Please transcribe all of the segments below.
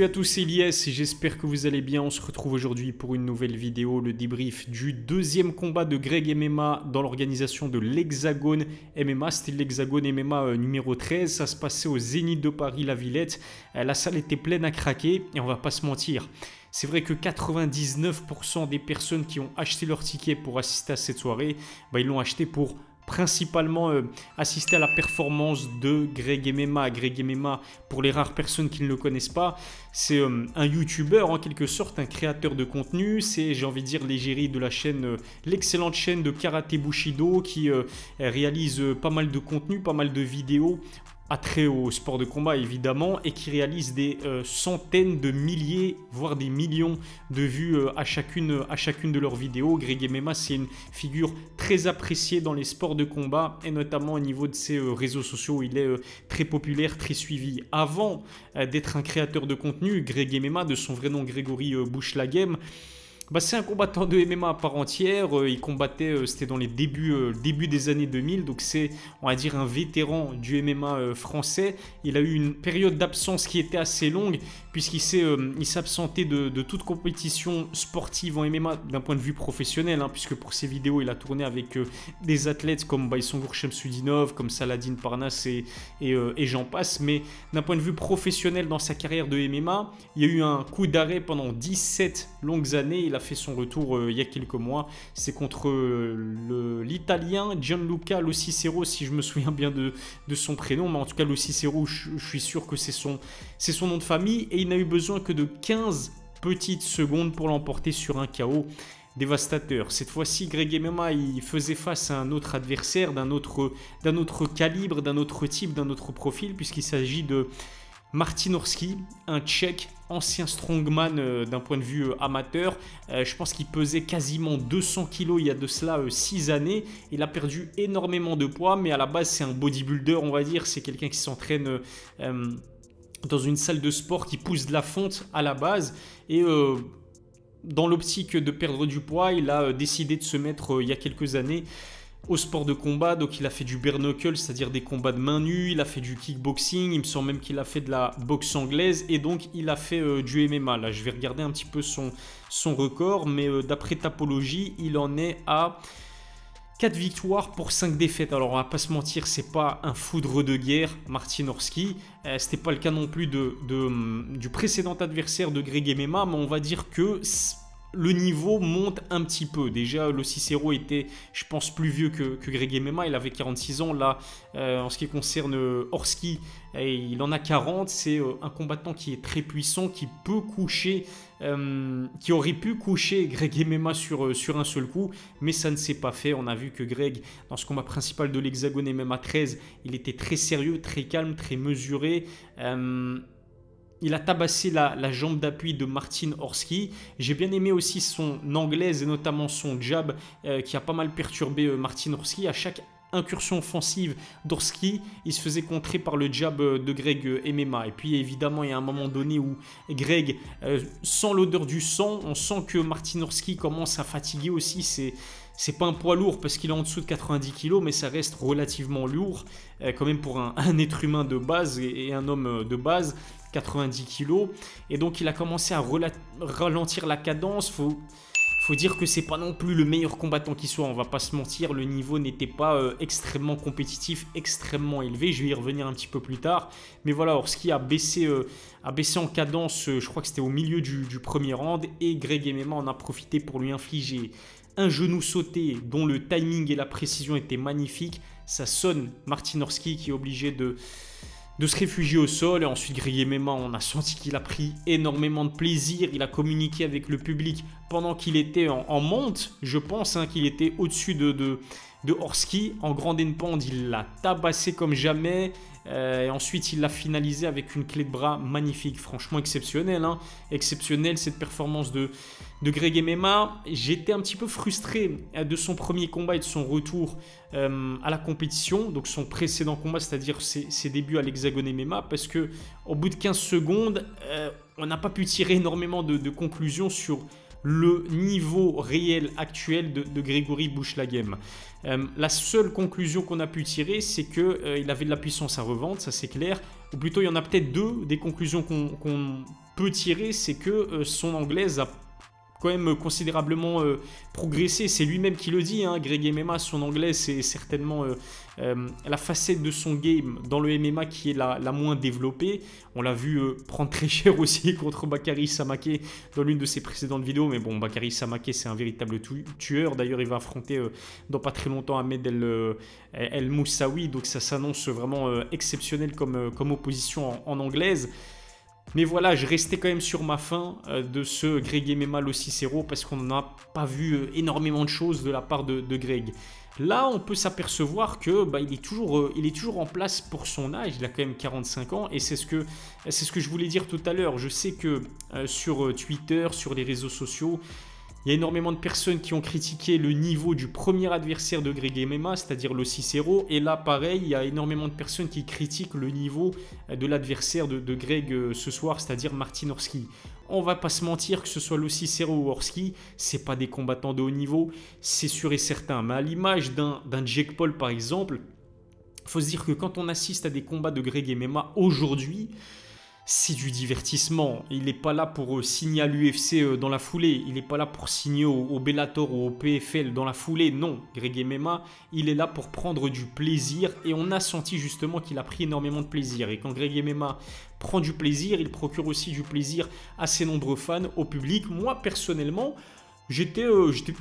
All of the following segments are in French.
Salut à tous, c'est Elias et j'espère que vous allez bien. On se retrouve aujourd'hui pour une nouvelle vidéo, le débrief du deuxième combat de Greg MMA dans l'organisation de l'Hexagone MMA. C'était l'Hexagone MMA numéro 13, ça se passait au Zénith de Paris, la Villette. La salle était pleine à craquer et on va pas se mentir. C'est vrai que 99% des personnes qui ont acheté leur ticket pour assister à cette soirée, ils l'ont acheté pour principalement assister à la performance de Greg MMA. Greg MMA, pour les rares personnes qui ne le connaissent pas, c'est un YouTuber en quelque sorte, un créateur de contenu. C'est, j'ai envie de dire, l'égérie de la chaîne, l'excellente chaîne de Karaté Bushido qui réalise pas mal de contenu, pas mal de vidéos attrait au sport de combat évidemment, et qui réalise des centaines de milliers, voire des millions de vues à chacune de leurs vidéos. Greg MMA, c'est une figure très appréciée dans les sports de combat, et notamment au niveau de ses réseaux sociaux. Il est très populaire, très suivi. Avant d'être un créateur de contenu, Greg MMA, de son vrai nom Grégory Bouchlaghem, c'est un combattant de MMA à part entière. Il combattait, c'était dans les début des années 2000, donc c'est, on va dire, un vétéran du MMA français. Il a eu une période d'absence qui était assez longue, puisqu'il s'est absenté de toute compétition sportive en MMA d'un point de vue professionnel, puisque pour ses vidéos, il a tourné avec des athlètes comme Baïsangour Chemsudinov, comme Saladin Parnasse et j'en passe. Mais d'un point de vue professionnel dans sa carrière de MMA, il y a eu un coup d'arrêt pendant 17 longues années. Il a fait son retour il y a quelques mois. C'est contre l'Italien Gianluca Lo Cicero, si je me souviens bien de son prénom. Mais en tout cas, Lo Cicero, je suis sûr que c'est son nom de famille. Et il n'a eu besoin que de 15 petites secondes pour l'emporter sur un KO dévastateur. Cette fois-ci, Greg MMA, il faisait face à un autre adversaire d'un autre calibre, d'un autre type, d'un autre profil, puisqu'il s'agit de Martin Orski, un Tchèque, ancien strongman d'un point de vue amateur. Je pense qu'il pesait quasiment 200 kg il y a de cela 6 années. Il a perdu énormément de poids, mais à la base, c'est un bodybuilder, on va dire. C'est quelqu'un qui s'entraîne dans une salle de sport, qui pousse de la fonte à la base. Et dans l'optique de perdre du poids, il a décidé de se mettre il y a quelques années au sport de combat. Donc il a fait du bare knuckle, c'est-à-dire des combats de main nue, il a fait du kickboxing, il me semble même qu'il a fait de la boxe anglaise, et donc il a fait du MMA. Là je vais regarder un petit peu son record, mais d'après Tapologie, il en est à 4 victoires pour 5 défaites. Alors on va pas se mentir, c'est pas un foudre de guerre, Martin Orski. C'était pas le cas non plus du précédent adversaire de Greg MMA, mais on va dire que le niveau monte un petit peu. Déjà, Lo Cicero était, je pense, plus vieux que Greg MMA. Il avait 46 ans. Là, en ce qui concerne Orski, il en a 40. C'est un combattant qui est très puissant, qui peut coucher, qui aurait pu coucher Greg MMA sur un seul coup, mais ça ne s'est pas fait. On a vu que Greg, dans ce combat principal de l'Hexagone MMA 13, il était très sérieux, très calme, très mesuré. Il a tabassé la jambe d'appui de Martin Orski. J'ai bien aimé aussi son anglaise et notamment son jab qui a pas mal perturbé Martin Orski. À chaque incursion offensive d'Orski, il se faisait contrer par le jab de Greg MMA. Et puis évidemment, il y a un moment donné où Greg sent l'odeur du sang. On sent que Martin Orski commence à fatiguer aussi. C'est pas un poids lourd parce qu'il est en dessous de 90 kg, mais ça reste relativement lourd quand même pour un être humain de base et un homme de base. 90 kg, et donc il a commencé à ralentir la cadence. Faut dire que c'est pas non plus le meilleur combattant qui soit, on va pas se mentir, le niveau n'était pas extrêmement compétitif, extrêmement élevé. Je vais y revenir un petit peu plus tard, mais voilà, Orski a baissé en cadence, je crois que c'était au milieu du premier round, et Greg MMA en a profité pour lui infliger un genou sauté dont le timing et la précision étaient magnifiques. Ça sonne Martin Orski qui est obligé de se réfugier au sol, et ensuite Greg MMA, on a senti qu'il a pris énormément de plaisir. Il a communiqué avec le public pendant qu'il était en monte, je pense qu'il était au-dessus de Orski. En grande pente, il l'a tabassé comme jamais. Et ensuite, il l'a finalisé avec une clé de bras magnifique, franchement exceptionnel. Exceptionnel cette performance de Greg MMA. J'étais un petit peu frustré de son premier combat et de son retour à la compétition, donc son précédent combat, c'est-à-dire ses débuts à l'Hexagone MMA, parce que au bout de 15 secondes, on n'a pas pu tirer énormément de conclusions sur le niveau réel actuel de Grégory Bouchlaghem. La seule conclusion qu'on a pu tirer, c'est qu'il avait de la puissance à revendre, ça c'est clair. Ou plutôt, il y en a peut-être deux, des conclusions qu'on peut tirer, c'est que son anglaise a quand même considérablement progressé. C'est lui-même qui le dit, hein, Greg MMA, son anglais, c'est certainement la facette de son game dans le MMA qui est la moins développée. On l'a vu prendre très cher aussi contre Bakary Samaké dans l'une de ses précédentes vidéos. Mais bon, Bakary Samaké, c'est un véritable tueur. D'ailleurs, il va affronter dans pas très longtemps Ahmed El Moussaoui. Donc ça s'annonce vraiment exceptionnel comme opposition en anglaise. Mais voilà, je restais quand même sur ma faim de ce Greg MMA Lo Cicero parce qu'on n'a pas vu énormément de choses de la part de Greg. Là, on peut s'apercevoir que il est toujours en place pour son âge. Il a quand même 45 ans et c'est ce que je voulais dire tout à l'heure. Je sais que sur Twitter, sur les réseaux sociaux, il y a énormément de personnes qui ont critiqué le niveau du premier adversaire de Greg MMA, c'est-à-dire Lo Cicero. Et là, pareil, il y a énormément de personnes qui critiquent le niveau de l'adversaire de Greg ce soir, c'est-à-dire Martin Orski. On va pas se mentir, que ce soit Lo Cicero ou Orski, c'est pas des combattants de haut niveau, c'est sûr et certain. Mais à l'image d'un Jake Paul, par exemple, il faut se dire que quand on assiste à des combats de Greg MMA aujourd'hui, c'est du divertissement. Il n'est pas là pour signer à l'UFC dans la foulée. Il n'est pas là pour signer au Bellator ou au PFL dans la foulée. Non, Greg MMA, il est là pour prendre du plaisir. Et on a senti justement qu'il a pris énormément de plaisir. Et quand Greg MMA prend du plaisir, il procure aussi du plaisir à ses nombreux fans, au public. Moi, personnellement,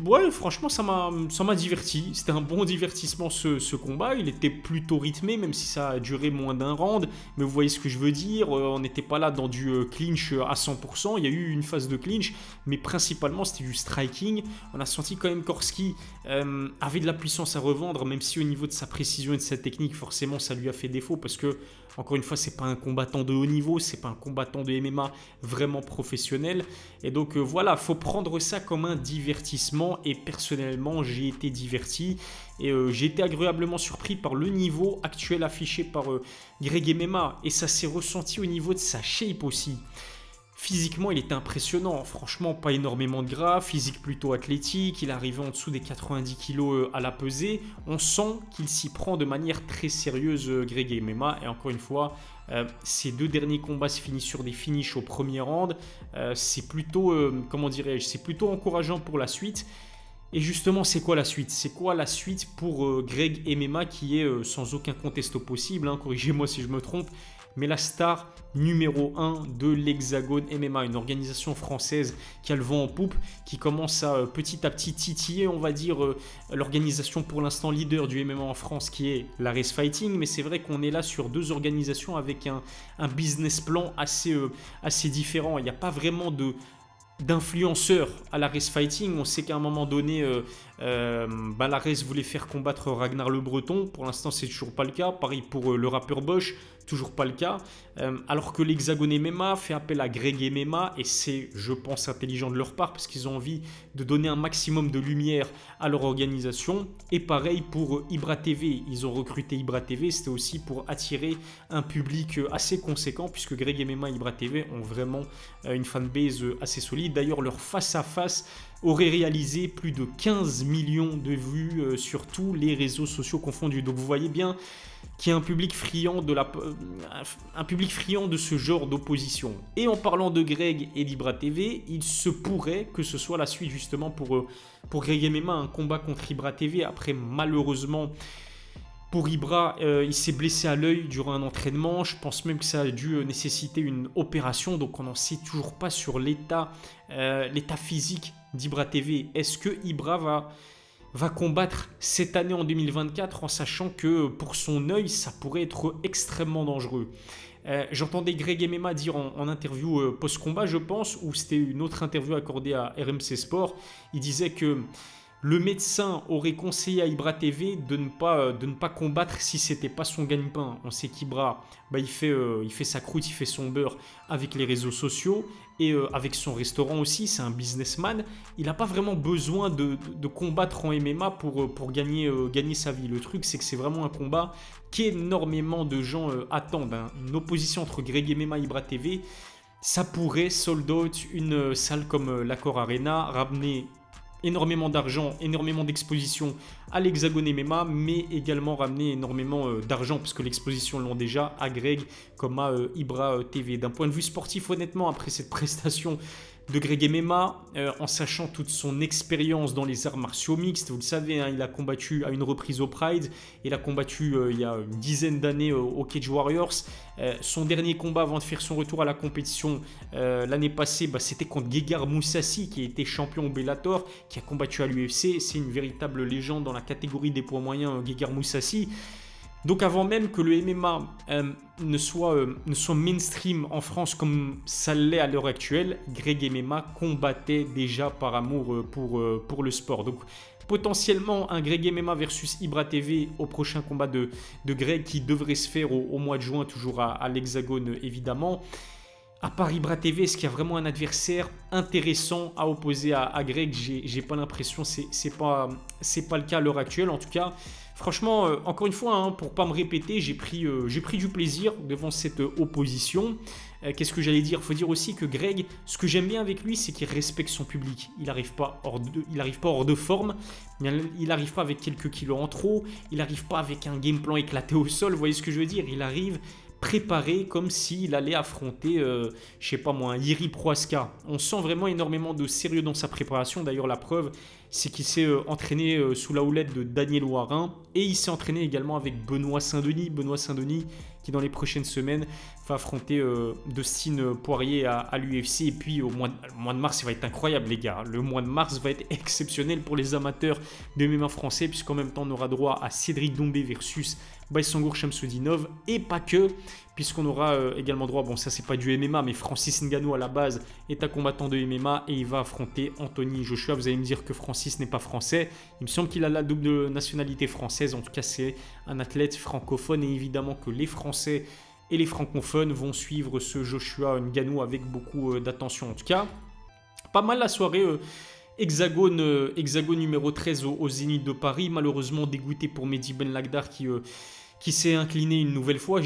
ouais, franchement, ça m'a diverti. C'était un bon divertissement ce combat. Il était plutôt rythmé, même si ça a duré moins d'un round. Mais vous voyez ce que je veux dire. On n'était pas là dans du clinch à 100%. Il y a eu une phase de clinch, mais principalement c'était du striking. On a senti quand même qu'Orski avait de la puissance à revendre, même si au niveau de sa précision et de sa technique, forcément, ça lui a fait défaut parce que, encore une fois, c'est pas un combattant de haut niveau, c'est pas un combattant de MMA vraiment professionnel. Et donc voilà, faut prendre ça comme un divertissement. Et personnellement, j'ai été diverti et j'ai été agréablement surpris par le niveau actuel affiché par Greg MMA. Et ça s'est ressenti au niveau de sa shape aussi. Physiquement, il était impressionnant. Franchement, pas énormément de gras, physique plutôt athlétique. Il est arrivé en dessous des 90 kg à la pesée. On sent qu'il s'y prend de manière très sérieuse, Greg MMA. Et encore une fois, ses deux derniers combats se finissent sur des finishes au premier round. C'est plutôt, comment dirais-je, c'est plutôt encourageant pour la suite. Et justement, c'est quoi la suite? C'est quoi la suite pour Greg MMA qui est sans aucun conteste possible, hein, corrigez-moi si je me trompe, mais la star numéro 1 de l'Hexagone MMA, une organisation française qui a le vent en poupe, qui commence à petit titiller, on va dire, l'organisation pour l'instant leader du MMA en France qui est l'Ares Fighting. Mais c'est vrai qu'on est là sur deux organisations avec un business plan assez différent. Il n'y a pas vraiment d'influenceurs à l'Ares Fighting. On sait qu'à un moment donné, l'Ares voulait faire combattre Ragnar le Breton. Pour l'instant, c'est toujours pas le cas. Pareil pour le rappeur Bosch, toujours pas le cas. Alors que l'Hexagone MMA fait appel à Greg MMA et c'est, je pense, intelligent de leur part parce qu'ils ont envie de donner un maximum de lumière à leur organisation. Et pareil pour Ibra TV. Ils ont recruté Ibra TV. C'était aussi pour attirer un public assez conséquent puisque Greg MMA et Ibra TV ont vraiment une fanbase assez solide. D'ailleurs, leur face-à-face aurait réalisé plus de 15 millions de vues sur tous les réseaux sociaux confondus. Donc vous voyez bien qu'il y a un public friand de ce genre d'opposition. Et en parlant de Greg et d'Ibra TV, il se pourrait que ce soit la suite justement pour Greg MMA, un combat contre Ibra TV. Après, malheureusement, pour Ibra, il s'est blessé à l'œil durant un entraînement. Je pense même que ça a dû nécessiter une opération. Donc on n'en sait toujours pas sur l'état physique d'Ibra TV. Est-ce que Ibra va combattre cette année en 2024 en sachant que pour son œil, ça pourrait être extrêmement dangereux? J'entendais Greg MMA dire en interview post-combat, je pense, ou c'était une autre interview accordée à RMC Sport. Il disait que le médecin aurait conseillé à Ibra TV de ne pas combattre si ce n'était pas son gagne-pain. On sait qu'Ibra, il fait sa croûte, il fait son beurre avec les réseaux sociaux et avec son restaurant aussi. C'est un businessman. Il n'a pas vraiment besoin de combattre en MMA pour gagner sa vie. Le truc, c'est que c'est vraiment un combat qu'énormément de gens attendent. Une opposition entre Greg MMA et Ibra TV, ça pourrait sold out une salle comme l'Accor Arena, ramener énormément d'argent, énormément d'exposition à l'Hexagone MMA, mais également ramener énormément d'argent, parce que l'exposition l'ont déjà à Greg comme à Ibra TV. D'un point de vue sportif, honnêtement, après cette prestation de Greg MMA, en sachant toute son expérience dans les arts martiaux mixtes, vous le savez, hein, il a combattu à une reprise au Pride, il a combattu il y a une dizaine d'années au Cage Warriors. Son dernier combat avant de faire son retour à la compétition l'année passée, c'était contre Gegard Mousasi, qui a été champion au Bellator, qui a combattu à l'UFC. C'est une véritable légende dans la catégorie des poids moyens, Gegard Mousasi. Donc avant même que le MMA ne soit mainstream en France comme ça l'est à l'heure actuelle, Greg MMA combattait déjà par amour pour le sport. Donc potentiellement un Greg MMA versus Ibra TV au prochain combat de Greg, qui devrait se faire au mois de juin, toujours à l'Hexagone évidemment. À part Ibra TV, est-ce qu'il y a vraiment un adversaire intéressant à opposer à Greg? J'ai pas l'impression, c'est pas le cas à l'heure actuelle en tout cas. Franchement, encore une fois, hein, pour pas me répéter, j'ai pris du plaisir devant cette opposition. Qu'est-ce que j'allais dire? Il faut dire aussi que Greg, ce que j'aime bien avec lui, c'est qu'il respecte son public. Il n'arrive pas hors de forme, il n'arrive pas avec quelques kilos en trop, il n'arrive pas avec un game plan éclaté au sol, vous voyez ce que je veux dire? Il arrive préparé comme s'il allait affronter, je sais pas moi, un Jiri Prohaska. On sent vraiment énormément de sérieux dans sa préparation. D'ailleurs, la preuve, c'est qu'il s'est entraîné sous la houlette de Daniel Warin, et il s'est entraîné également avec Benoît Saint-Denis. Benoît Saint-Denis qui dans les prochaines semaines va affronter Dustin Poirier à l'UFC. Et puis au mois de mars, ça va être incroyable les gars. Le mois de mars va être exceptionnel pour les amateurs de MMA français, puisqu'en même temps on aura droit à Cédric Doumbé versus Baysangour Shamsudinov, et pas que, puisqu'on aura également droit, bon ça c'est pas du MMA, mais Francis Ngannou à la base est un combattant de MMA et il va affronter Anthony Joshua. Vous allez me dire que Francis n'est pas français, il me semble qu'il a la double nationalité française, en tout cas c'est un athlète francophone, et évidemment que les Français et les francophones vont suivre ce Joshua Ngannou avec beaucoup d'attention. En tout cas, pas mal la soirée. Hexagone numéro 13 au Zénith de Paris. Malheureusement dégoûté pour Mehdi Ben Lagdar qui s'est incliné une nouvelle fois.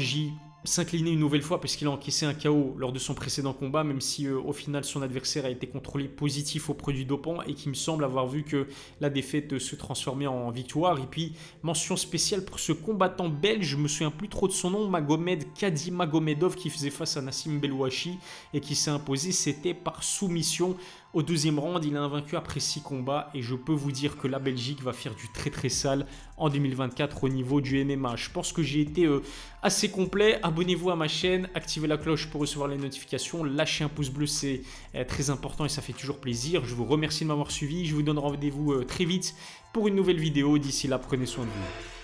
S'incliner une nouvelle fois parce qu'il a encaissé un KO lors de son précédent combat, même si au final son adversaire a été contrôlé positif au produit dopant, et qui me semble avoir vu que la défaite se transformait en victoire. Et puis mention spéciale pour ce combattant belge, je me souviens plus trop de son nom, Magomed Kadimagomedov, qui faisait face à Nassim Belouachi et qui s'est imposé, c'était par soumission au deuxième round. Il a invaincu après 6 combats, et je peux vous dire que la Belgique va faire du très très sale en 2024 au niveau du MMA. Je pense que j'ai été assez complet. Abonnez-vous à ma chaîne, activez la cloche pour recevoir les notifications, lâchez un pouce bleu, c'est très important et ça fait toujours plaisir. Je vous remercie de m'avoir suivi, je vous donne rendez-vous très vite pour une nouvelle vidéo. D'ici là, prenez soin de vous.